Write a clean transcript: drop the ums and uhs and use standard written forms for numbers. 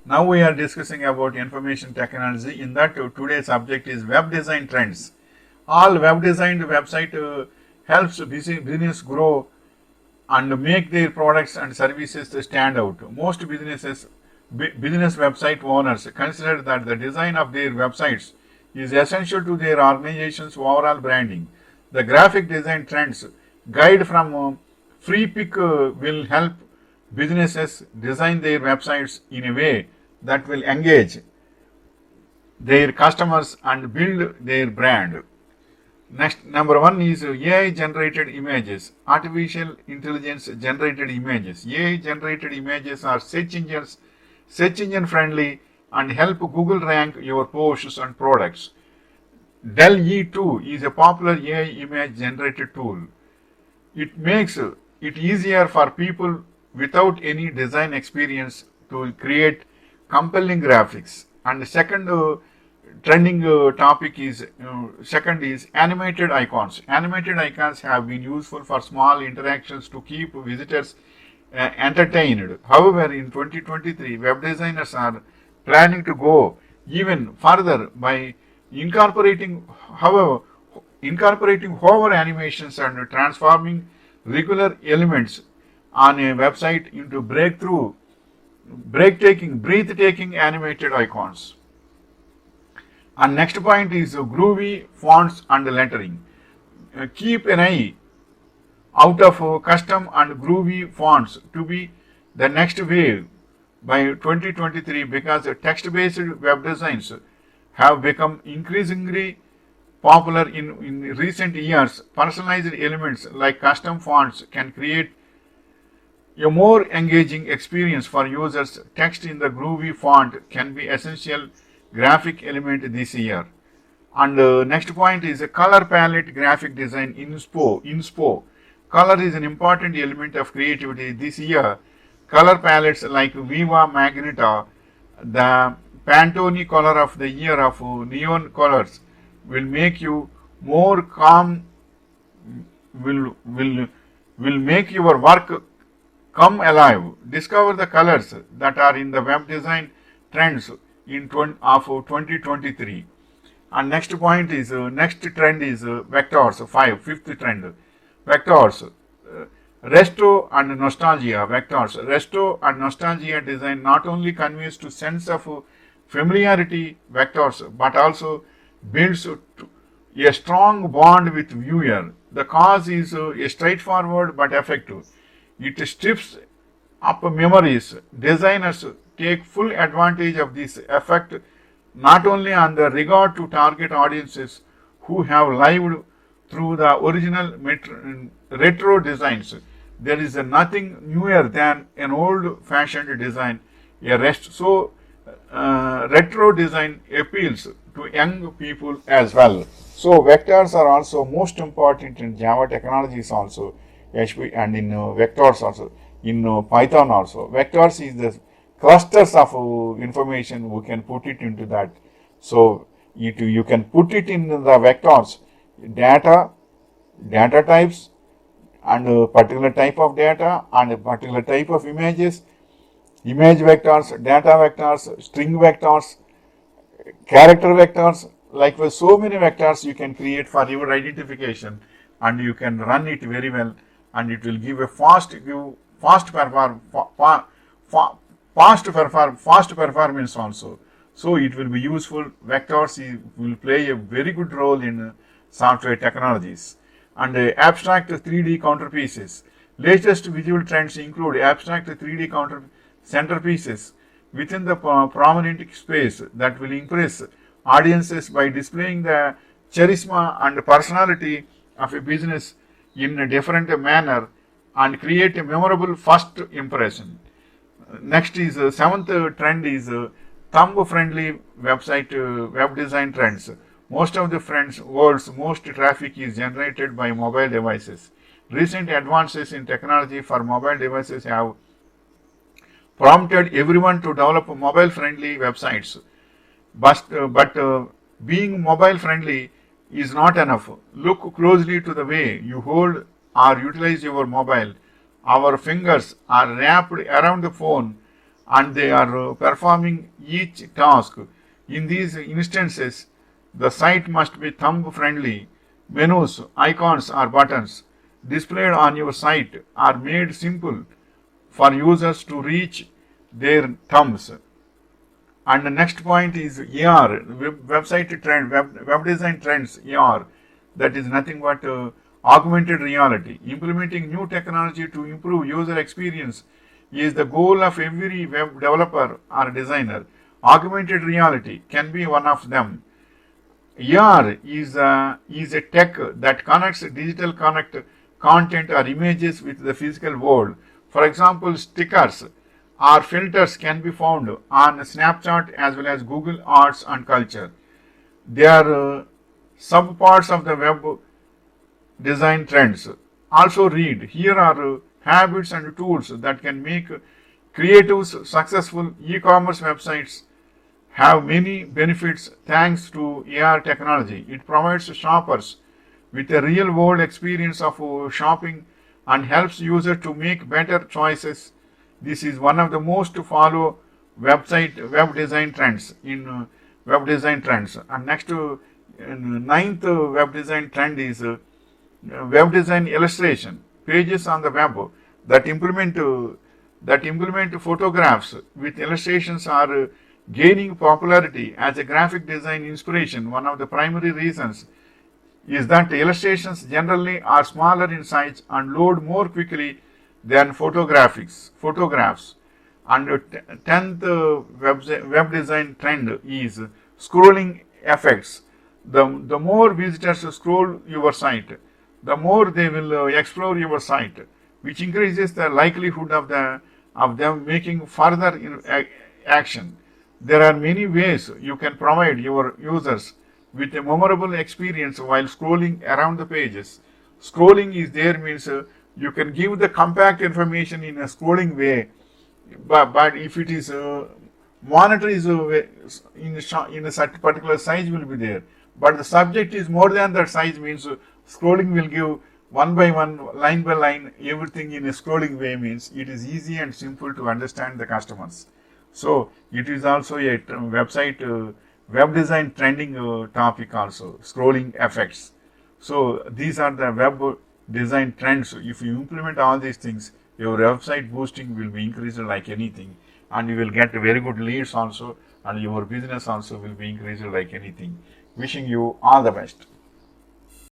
Now we are discussing about information technology. In that, today's subject is web design trends. All web designed website helps business grow and make their products and services stand out. Most business website owners consider that the design of their websites is essential to their organization's overall branding. The graphic design trends guide from Free Pick will help businesses design their websites in a way that will engage their customers and build their brand. Next, number one is AI generated images. Artificial intelligence generated images. AI generated images are search engine friendly and help Google rank your posts and products. Dell E2 is a popular AI image generated tool. It makes it easier for people without any design experience to create compelling graphics. And the second trending topic is second is animated icons. Animated icons have been useful for small interactions to keep visitors entertained. However, in 2023, web designers are planning to go even further by however, incorporating hover animations and transforming regular elements on a website into breathtaking animated icons. And next point is groovy fonts and lettering. Keep an eye out of custom and groovy fonts to be the next wave by 2023 because text-based web designs have become increasingly popular in recent years. Personalized elements like custom fonts can create a more engaging experience for users. Text in the groovy font can be essential graphic element this year. And next point is a color palette graphic design inspo. Color is an important element of creativity this year. Color palettes like Viva Magenta, the Pantone color of the year of neon colors will make you more calm, will make your work come alive. Discover the colors that are in the web design trends in 2023. And next trend is vectors. Fifth trend, vectors. Resto and nostalgia. Vectors. Resto and nostalgia design not only conveys to sense of familiarity vectors but also builds a strong bond with viewer. The cause is straightforward but effective. It strips up memories. Designers take full advantage of this effect not only on the regard to target audiences who have lived through the original retro designs. There is nothing newer than an old-fashioned design. Retro design appeals to young people as well. So vectors are also most important in Java technologies also, HP, and in vectors also, in Python also. Vectors is the clusters of information we can put it into that. So you can put it in the vectors, data types, and a particular type of data and a particular type of images, image vectors, data vectors, string vectors, character vectors. Like with so many vectors you can create for your identification, and you can run it very well, and it will give a fast performance also. So it will be useful. Vectors will play a very good role in software technologies. And abstract 3D counterpieces. Latest visual trends include abstract 3D centerpieces within the prominent space that will impress audiences by displaying the charisma and personality of a business in a different manner and create a memorable first impression. Next is seventh trend is thumb-friendly website web design trends. Most of the world's most traffic is generated by mobile devices. Recent advances in technology for mobile devices have prompted everyone to develop mobile-friendly websites. But being mobile-friendly is not enough. Look closely to the way you hold or utilize your mobile. Our fingers are wrapped around the phone and they are performing each task. In these instances, the site must be thumb friendly. Menus, icons or buttons displayed on your site are made simple for users to reach their thumbs. And the next point is AR, website trend, web design trends, AR. That is nothing but augmented reality. Implementing new technology to improve user experience is the goal of every web developer or designer. Augmented reality can be one of them. AR is a tech that connects digital content or images with the physical world. For example, stickers or filters can be found on Snapchat as well as Google Arts and Culture. They are subparts of the web design trends. Also read, here are habits and tools that can make creatives successful. E-commerce websites have many benefits thanks to AR technology. It provides shoppers with a real world experience of shopping and helps users to make better choices. This is one of the most followed web design trends in web design trends. And next, ninth web design trend is web design illustration. Pages on the web that implement photographs with illustrations are gaining popularity as a graphic design inspiration. One of the primary reasons is that illustrations generally are smaller in size and load more quickly than photographs. And the 10th web design trend is scrolling effects. The more visitors scroll your site, the more they will explore your site, which increases the likelihood of them making further action. There are many ways you can provide your users with a memorable experience while scrolling around the pages. Scrolling is there means you can give the compact information in a scrolling way, but if it is monitor is in a certain particular size will be there, but the subject is more than that size means scrolling will give one by one, line by line, everything in a scrolling way means it is easy and simple to understand the customers. So it is also a website web design trending topic also, scrolling effects. So these are the web design trends. If you implement all these things, your website boosting will be increased like anything, and you will get very good leads also, and your business also will be increased like anything. Wishing you all the best.